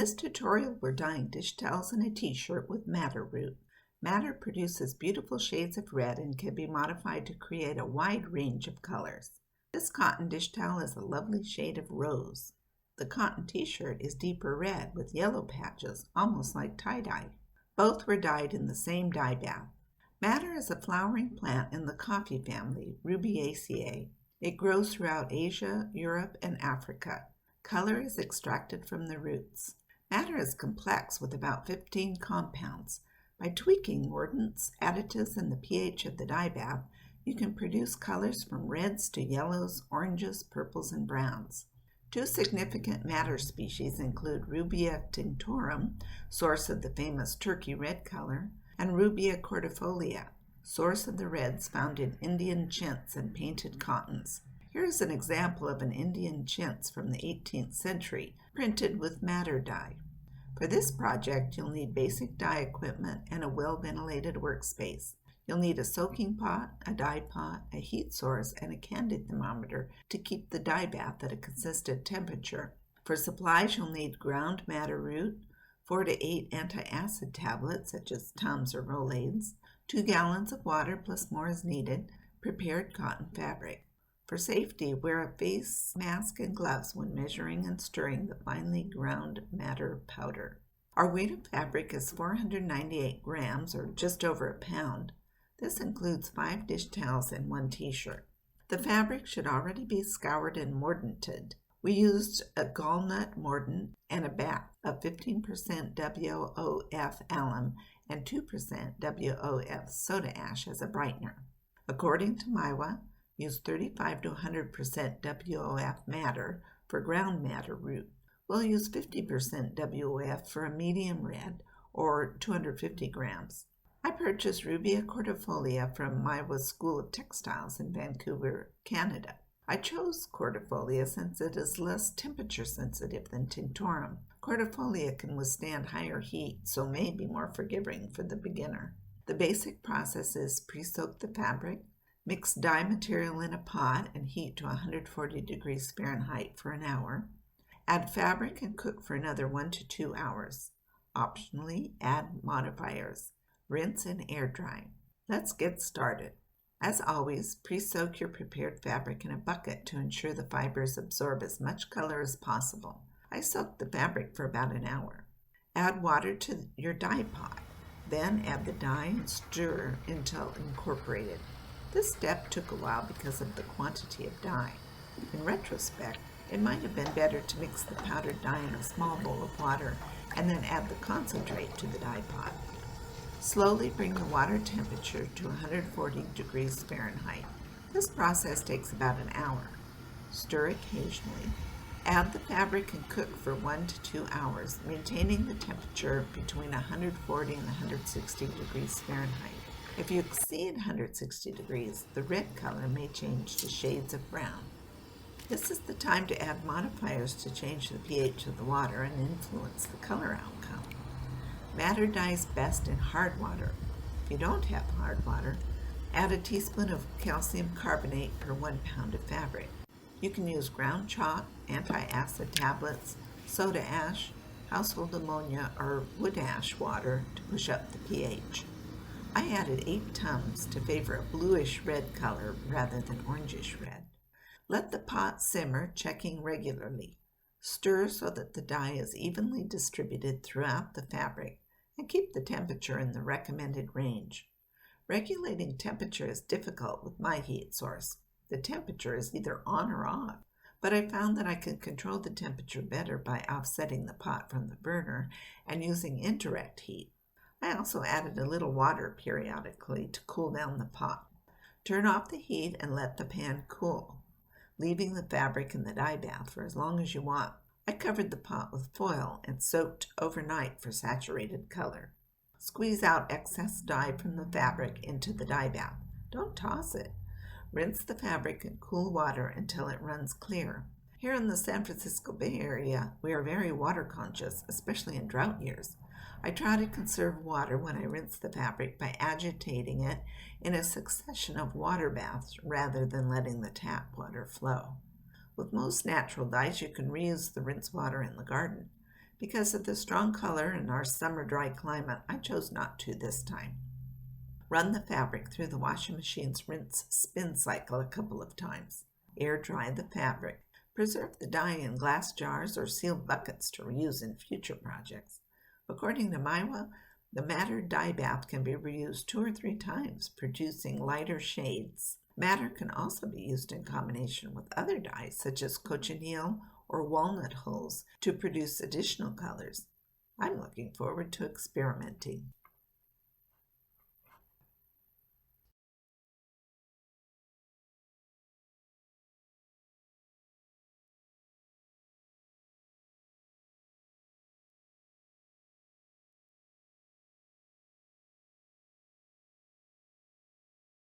this tutorial, we're dyeing dish towels and a t-shirt with madder root. Madder produces beautiful shades of red and can be modified to create a wide range of colors. This cotton dish towel is a lovely shade of rose. The cotton t-shirt is deeper red with yellow patches, almost like tie-dye. Both were dyed in the same dye bath. Madder is a flowering plant in the coffee family, Rubiaceae. It grows throughout Asia, Europe, and Africa. Color is extracted from the roots. Madder is complex with about 15 compounds. By tweaking mordants, additives, and the pH of the dye bath, you can produce colors from reds to yellows, oranges, purples, and browns. Two significant madder species include Rubia tinctorum, source of the famous turkey red color, and Rubia cordifolia, source of the reds found in Indian chintz and painted cottons. Here is an example of an Indian chintz from the 18th century, printed with madder dye. For this project, you'll need basic dye equipment and a well-ventilated workspace. You'll need a soaking pot, a dye pot, a heat source, and a candid thermometer to keep the dye bath at a consistent temperature. For supplies, you'll need ground madder root, 4 to 8 anti-acid tablets, such as Tums or Rolaids, 2 gallons of water plus more as needed, prepared cotton fabric. For safety, wear a face mask and gloves when measuring and stirring the finely ground madder powder. Our weight of fabric is 498 grams, or just over a pound. This includes 5 dish towels and 1 t-shirt. The fabric should already be scoured and mordanted. We used a gallnut mordant and a bath of 15% WOF alum and 2% WOF soda ash as a brightener. According to Maiwa, use 35 to 100% WOF madder for ground madder root. We'll use 50% WOF for a medium red, or 250 grams. I purchased Rubia cordifolia from Maiwa's School of Textiles in Vancouver, Canada. I chose cordifolia since it is less temperature sensitive than tinctorum. Cordifolia can withstand higher heat, so may be more forgiving for the beginner. The basic process is pre-soak the fabric, mix dye material in a pot and heat to 140 degrees Fahrenheit for an hour. Add fabric and cook for another 1 to 2 hours. Optionally, add modifiers. Rinse and air dry. Let's get started. As always, pre-soak your prepared fabric in a bucket to ensure the fibers absorb as much color as possible. I soaked the fabric for about an hour. Add water to your dye pot. Then add the dye and stir until incorporated. This step took a while because of the quantity of dye. In retrospect, it might have been better to mix the powdered dye in a small bowl of water and then add the concentrate to the dye pot. Slowly bring the water temperature to 140 degrees Fahrenheit. This process takes about an hour. Stir occasionally. Add the fabric and cook for 1 to 2 hours, maintaining the temperature between 140 and 160 degrees Fahrenheit. If you exceed 160 degrees, the red color may change to shades of brown. This is the time to add modifiers to change the pH of the water and influence the color outcome. Madder dyes best in hard water. If you don't have hard water, add a teaspoon of calcium carbonate per 1 pound of fabric. You can use ground chalk, anti-acid tablets, soda ash, household ammonia, or wood ash water to push up the pH. I added 8 Tums to favor a bluish red color rather than orangish red. Let the pot simmer, checking regularly. Stir so that the dye is evenly distributed throughout the fabric and keep the temperature in the recommended range. Regulating temperature is difficult with my heat source. The temperature is either on or off, but I found that I can control the temperature better by offsetting the pot from the burner and using indirect heat. I also added a little water periodically to cool down the pot. Turn off the heat and let the pan cool, leaving the fabric in the dye bath for as long as you want. I covered the pot with foil and soaked overnight for saturated color. Squeeze out excess dye from the fabric into the dye bath. Don't toss it. Rinse the fabric in cool water until it runs clear. Here in the San Francisco Bay Area, we are very water conscious, especially in drought years. I try to conserve water when I rinse the fabric by agitating it in a succession of water baths rather than letting the tap water flow. With most natural dyes, you can reuse the rinse water in the garden. Because of the strong color in our summer dry climate, I chose not to this time. Run the fabric through the washing machine's rinse spin cycle a couple of times. Air dry the fabric. Preserve the dye in glass jars or sealed buckets to reuse in future projects. According to Maiwa, the madder dye bath can be reused 2 or 3 times, producing lighter shades. Madder can also be used in combination with other dyes such as cochineal or walnut hulls to produce additional colors. I'm looking forward to experimenting.